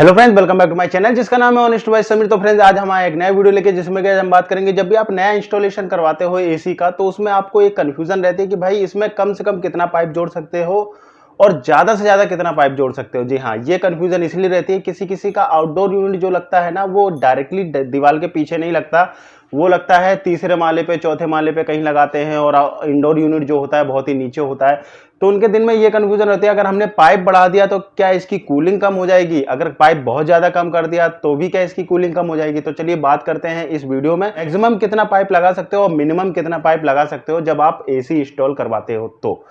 Hello friends, welcome back to my channel जिसका नाम है ऑनेस्ट वॉइस समीर। तो फ्रेंड्स, आज हम आए एक नया वीडियो लेके जिसमें हम बात करेंगे जब भी आप नया इंस्टॉलेशन करवाते हो एसी का तो उसमें आपको एक कंफ्यूजन रहती है कि भाई इसमें कम से कम कितना पाइप जोड़ सकते हो और ज्यादा से ज्यादा कितना पाइप जोड़ सकते हो। जी हाँ, ये कंफ्यूजन इसलिए रहती है किसी किसी का आउटडोर यूनिट जो लगता है ना वो डायरेक्टली दीवार के पीछे नहीं लगता, वो लगता है तीसरे माले पे चौथे माले पे कहीं लगाते हैं और इंडोर यूनिट जो होता है बहुत ही नीचे होता है। तो उनके दिन में ये कंफ्यूजन रहती है अगर हमने पाइप बढ़ा दिया तो क्या इसकी कूलिंग कम हो जाएगी, अगर पाइप बहुत ज्यादा कम कर दिया तो भी क्या इसकी कूलिंग कम हो जाएगी। तो चलिए बात करते हैं इस वीडियो में मैक्सिमम कितना पाइप लगा सकते हो और मिनिमम कितना पाइप लगा सकते हो जब आप एसी इंस्टॉल करवाते हो। तो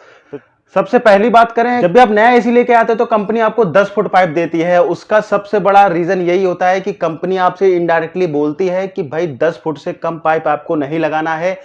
सबसे पहली बात करें, जब भी आप नया एसी लेके आते हो तो कंपनी आपको 10 फुट पाइप देती है। उसका सबसे बड़ा रीजन यही होता है कि कंपनी आपसे इनडायरेक्टली बोलती है कि भाई 10 फुट से कम पाइप आपको नहीं लगाना है,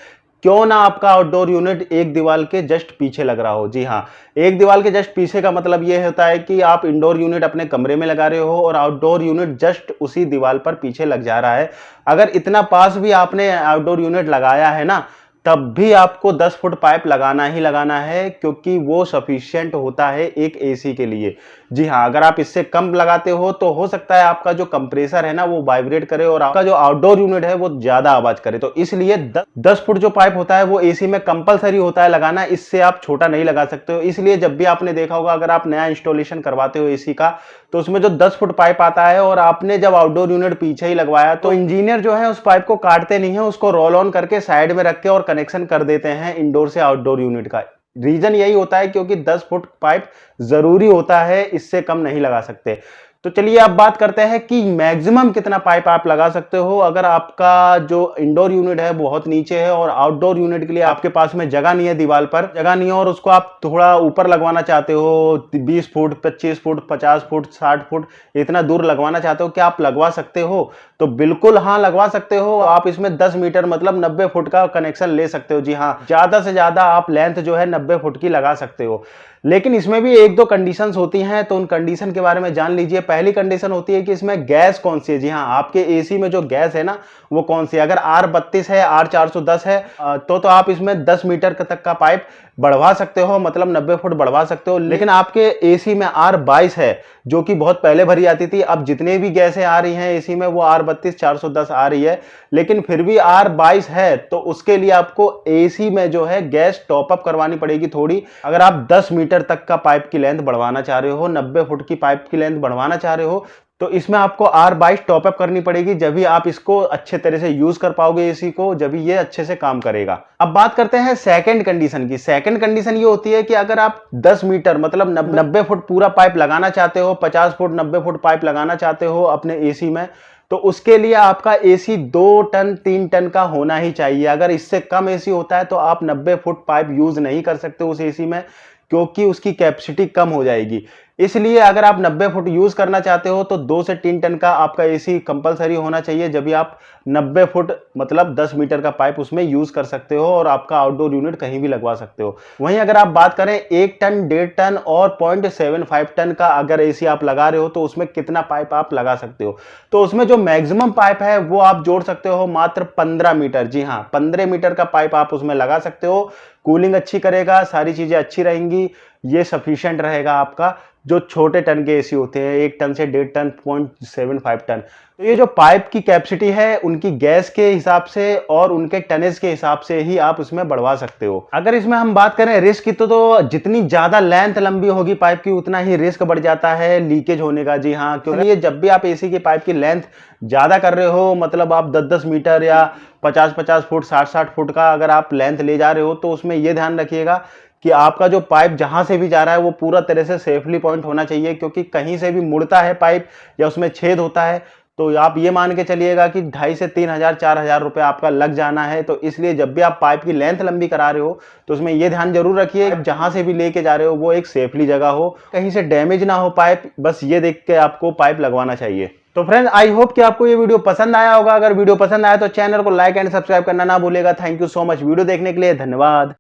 क्यों ना आपका आउटडोर यूनिट एक दीवार के जस्ट पीछे लग रहा हो। जी हाँ, एक दीवार के जस्ट पीछे का मतलब यह होता है कि आप इंडोर यूनिट अपने कमरे में लगा रहे हो और आउटडोर यूनिट जस्ट उसी दीवार पर पीछे लग जा रहा है। अगर इतना पास भी आपने आउटडोर यूनिट लगाया है ना, तब भी आपको 10 फुट पाइप लगाना ही लगाना है, क्योंकि वो सफिशिएंट होता है एक एसी के लिए। जी हाँ, अगर आप इससे कम लगाते हो तो हो सकता है आपका जो कंप्रेसर है ना वो वाइब्रेट करे और आपका जो आउटडोर यूनिट है वो ज्यादा आवाज करे। तो इसलिए 10 फुट जो पाइप होता है वो एसी में कंपलसरी होता है लगाना, इससे आप छोटा नहीं लगा सकते हो। इसलिए जब भी आपने देखा होगा अगर आप नया इंस्टॉलेशन करवाते हो एसी का तो उसमें जो 10 फुट पाइप आता है और आपने जब आउटडोर यूनिट पीछे ही लगवाया तो इंजीनियर जो है उस पाइप को काटते नहीं है, उसको रोल ऑन करके साइड में रख के और कनेक्शन कर देते हैं इंडोर से आउटडोर यूनिट का। रीजन यही होता है क्योंकि 10 फुट पाइप जरूरी होता है, इससे कम नहीं लगा सकते। तो चलिए अब बात करते हैं कि मैक्सिमम कितना पाइप आप लगा सकते हो अगर आपका जो इंडोर यूनिट है बहुत नीचे है और आउटडोर यूनिट के लिए आपके पास में जगह नहीं है, दीवार पर जगह नहीं है और उसको आप थोड़ा ऊपर लगवाना चाहते हो, 20 फुट 25 फुट 50 फुट 60 फुट इतना दूर लगवाना चाहते हो, क्या आप लगवा सकते हो? तो बिल्कुल हाँ, लगवा सकते हो। आप इसमें 10 मीटर मतलब 90 फुट का कनेक्शन ले सकते हो। जी हाँ, ज्यादा से ज्यादा आप लेंथ जो है 90 फुट की लगा सकते हो, लेकिन इसमें भी एक दो कंडीशंस होती हैं, तो उन कंडीशन के बारे में जान लीजिए। पहली कंडीशन होती है कि इसमें गैस कौन सी है। जी हाँ, आपके एसी में जो गैस है ना वो कौन सी है। अगर R32 है, R410 है तो आप इसमें 10 मीटर तक का पाइप बढ़वा सकते हो, मतलब 90 फुट बढ़वा सकते हो। लेकिन आपके एसी में R22 है जो कि बहुत पहले भरी आती थी, अब जितने भी गैसें आ रही हैं एसी में वो R32 410 आ रही है, लेकिन फिर भी R22 है तो उसके लिए आपको एसी में जो है गैस टॉपअप करवानी पड़ेगी थोड़ी। अगर आप 10 मीटर तक का पाइप की लेंथ बढ़वाना चाह रहे हो, 90 फुट की पाइप की लेंथ बढ़वाना चाह रहे हो, तो इसमें आपको R22 टॉपअप करनी पड़ेगी, जब भी आप इसको अच्छे तरह से यूज कर पाओगे एसी को, जब भी ये अच्छे से काम करेगा। अब बात करते हैं सेकंड कंडीशन की। सेकंड कंडीशन ये होती है कि अगर आप 10 मीटर मतलब 90 फुट पूरा पाइप लगाना चाहते हो, 50 फुट 90 फुट पाइप लगाना चाहते हो अपने एसी में, तो उसके लिए आपका एसी 2 टन 3 टन का होना ही चाहिए। अगर इससे कम एसी होता है तो आप 90 फुट पाइप यूज नहीं कर सकते उस एसी में, क्योंकि उसकी कैपेसिटी कम हो जाएगी। इसलिए अगर आप 90 फुट यूज करना चाहते हो तो 2 से 3 टन का आपका एसी कंपलसरी होना चाहिए, जब भी आप 90 फुट मतलब 10 मीटर का पाइप उसमें यूज कर सकते हो और आपका आउटडोर यूनिट कहीं भी लगवा सकते हो। वहीं अगर आप बात करें 1 टन 1.5 टन और 0.75 टन का अगर एसी आप लगा रहे हो तो उसमें कितना पाइप आप लगा सकते हो, तो उसमें जो मैक्सिमम पाइप है वो आप जोड़ सकते हो मात्र 15 मीटर। जी हाँ, 15 मीटर का पाइप आप उसमें लगा सकते हो। कूलिंग अच्छी करेगा, सारी चीजें अच्छी रहेंगी, ये सफिशिएंट रहेगा आपका। जो छोटे टन के एसी होते हैं 1 टन से 1.5 टन 0.75 टन, तो ये जो पाइप की कैपेसिटी है उनकी गैस के हिसाब से और उनके टनेज के हिसाब से ही आप उसमें बढ़वा सकते हो। अगर इसमें हम बात करें रिस्क की तो जितनी ज्यादा लेंथ लंबी होगी पाइप की उतना ही रिस्क बढ़ जाता है लीकेज होने का। जी हाँ, क्योंकि ये जब भी आप एसी की पाइप की लेंथ ज्यादा कर रहे हो, मतलब आप 10-10 मीटर या 50-50 फुट 60-60 फुट का अगर आप लेंथ ले जा रहे हो, तो उसमें यह ध्यान रखिएगा कि आपका जो पाइप जहां से भी जा रहा है वो पूरा तरह से सेफली पॉइंट होना चाहिए, क्योंकि कहीं से भी मुड़ता है पाइप या उसमें छेद होता है तो आप ये मान के चलिएगा कि 2,500 से 3,000 4,000 रुपए आपका लग जाना है। तो इसलिए जब भी आप पाइप की लेंथ लंबी करा रहे हो तो उसमें ये ध्यान जरूर रखिए जहां से भी लेके जा रहे हो वो एक सेफली जगह हो, कहीं से डैमेज ना हो पाइप, बस ये देख के आपको पाइप लगवाना चाहिए। तो फ्रेंड्स, आई होप कि आपको ये वीडियो पसंद आया होगा। अगर वीडियो पसंद आया तो चैनल को लाइक एंड सब्सक्राइब करना ना भूलेगा। Thank you so much video देखने के लिए, धन्यवाद।